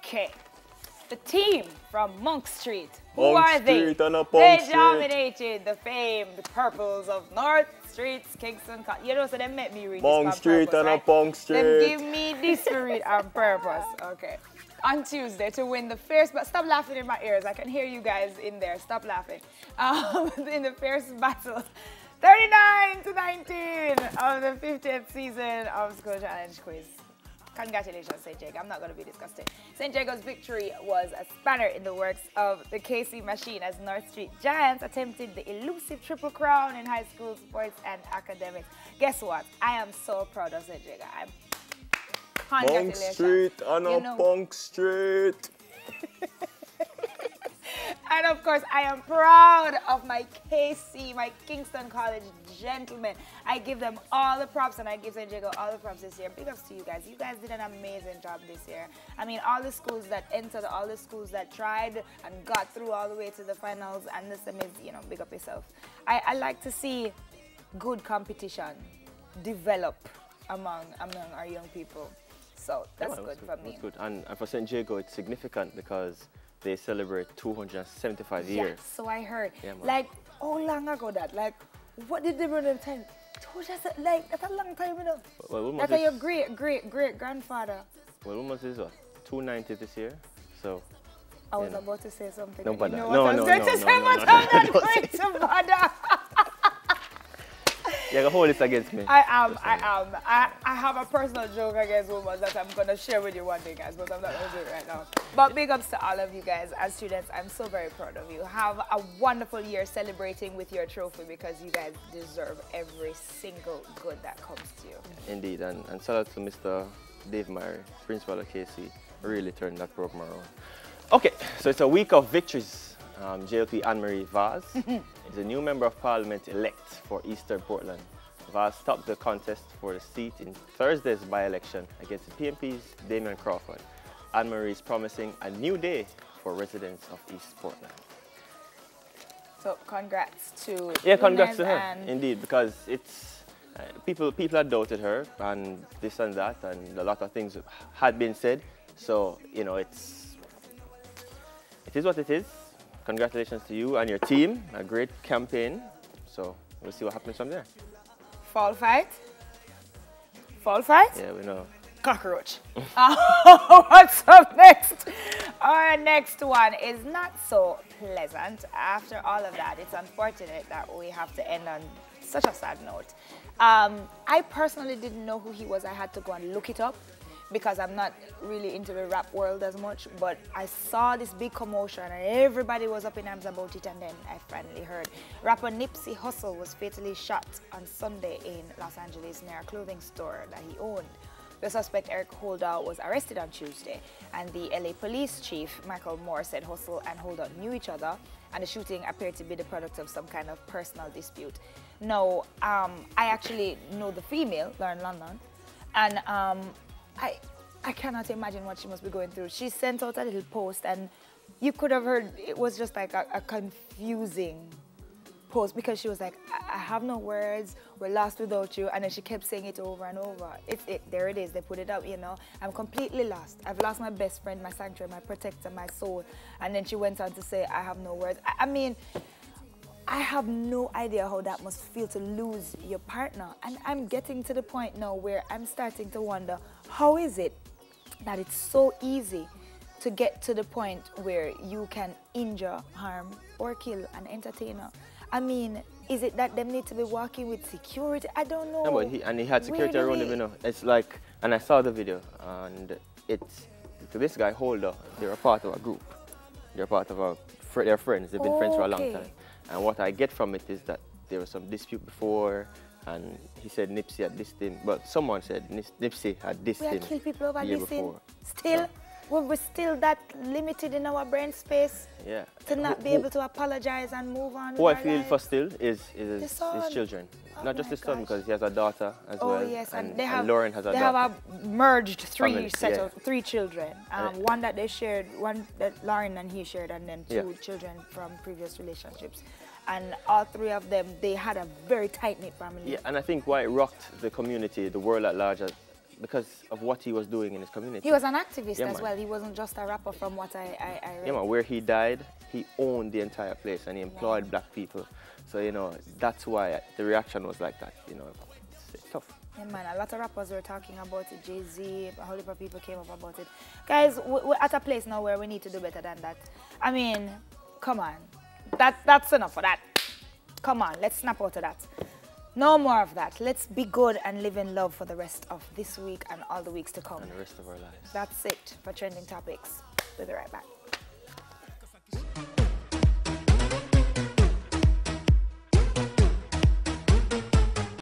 Okay. The team from Monk Street. Who Monk are they? Street and a Punk They Street. dominated the famed purples of North Streets, Kingston. You know, so they make me read Monk this on Street purpose, and right? a Punk Street. Them give me this to read on purpose. Okay. On Tuesday to win the fierce, but stop laughing in my ears. I can hear you guys in there. Stop laughing. In the fierce battle. 39-19 of the 50th season of School Challenge Quiz. Congratulations, St. Jago. I'm not going to be disgusted. St. Jago's victory was a spanner in the works of the KC machine as North Street Giants attempted the elusive triple crown in high school sports and academics. Guess what? I am so proud of St. Jago. Monk Street and a Punk Street. And of course, I am proud of my KC, my Kingston College gentlemen. I give them all the props and I give St. Jago all the props this year. Big ups to you guys. You guys did an amazing job this year. I mean, all the schools that entered, all the schools that tried and got through all the way to the finals and the semis, you know, big up yourself. I like to see good competition develop among our young people. So that's good for me. That's good. And for St. Jago, it's significant because they celebrate 275 years. Yeah, so I heard. Yeah, like, how long ago that? Like, what did they run them time? Like, that's a long time, you know. Well, that's your great-great-great-grandfather. Well, almost is what? 290 this year. So. I was about to say something. No, but no, I'm not going to bother. Yeah, hold this against me. I have a personal joke against women that I'm going to share with you one day, guys, but I'm not going to do it right now. But big ups to all of you guys. As students, I'm so very proud of you. Have a wonderful year celebrating with your trophy because you guys deserve every single good that comes to you. Indeed, and shout out to Mr. Dave Myrie, principal of KC, really turned that program around. Okay, so it's a week of victories. JLP Anne-Marie Vaz is a new member of parliament elect for Eastern Portland. Vaz topped the contest for the seat in Thursday's by-election against the PMP's Damian Crawford. Anne-Marie is promising a new day for residents of East Portland. So congrats to congrats to her, indeed, because it's people had doubted her and this and that, and a lot of things had been said. So you know, it is what it is. Congratulations to you and your team. A great campaign. So we'll see what happens from there. Fall fight? Fall fight? Yeah, we know. Cockroach. What's up next? Our next one is not so pleasant. After all of that, it's unfortunate that we have to end on such a sad note. I personally didn't know who he was. I had to go and look it up, because I'm not really into the rap world as much, but I saw this big commotion and everybody was up in arms about it, and then I finally heard. Rapper Nipsey Hussle was fatally shot on Sunday in Los Angeles near a clothing store that he owned. The suspect, Eric Holder, was arrested on Tuesday, and the LA police chief, Michael Moore, said Hussle and Holder knew each other, and the shooting appeared to be the product of some kind of personal dispute. Now, I actually know the female, Lauren London, and I cannot imagine what she must be going through. She sent out a little post, and you could have heard it was just like a confusing post, because she was like, I have no words, we're lost without you, and then she kept saying it over and over. There it is, they put it up, you know. I'm completely lost. I've lost my best friend, my sanctuary, my protector, my soul. And then she went on to say, I have no words. I mean, I have no idea how that must feel to lose your partner. And I'm getting to the point now where I'm starting to wonder, how is it that it's so easy to get to the point where you can injure, harm, or kill an entertainer? I mean, is it that them need to be working with security? I don't know. No, but he had security around him, you know. It's like, and I saw the video, and it's, to this guy, Holder, they're a part of a group. They're part of they're friends. They've been friends for a long time. And what I get from it is that there was some dispute before, and he said Nipsey had dissed him, but someone said Nipsey had dissed him kill people over the year dissing. before. Still? We're still that limited in our brain space to not be able to apologize and move on. Who I feel for still is his children. Oh, not just his son, because he has a daughter as well. Oh yes, and Lauren has a daughter. They have a merged three children. One that they shared, one that Lauren and he shared, and then two children from previous relationships. And all three of them, they had a very tight-knit family. Yeah, and I think why it rocked the community, the world at large, because of what he was doing in his community. He was an activist Yeah, as man. well. He wasn't just a rapper from what I read. Yeah, man, where he died, he owned the entire place and he employed black people. So, you know, that's why the reaction was like that, you know. It's tough. Yeah, man, a lot of rappers were talking about it. Jay-Z, a whole heap of people came up about it. Guys, we're at a place now where we need to do better than that. I mean, come on. That's enough for that. Come on, let's snap out of that. No more of that. Let's be good and live in love for the rest of this week and all the weeks to come. And the rest of our lives. That's it for Trending Topics. We'll be right back.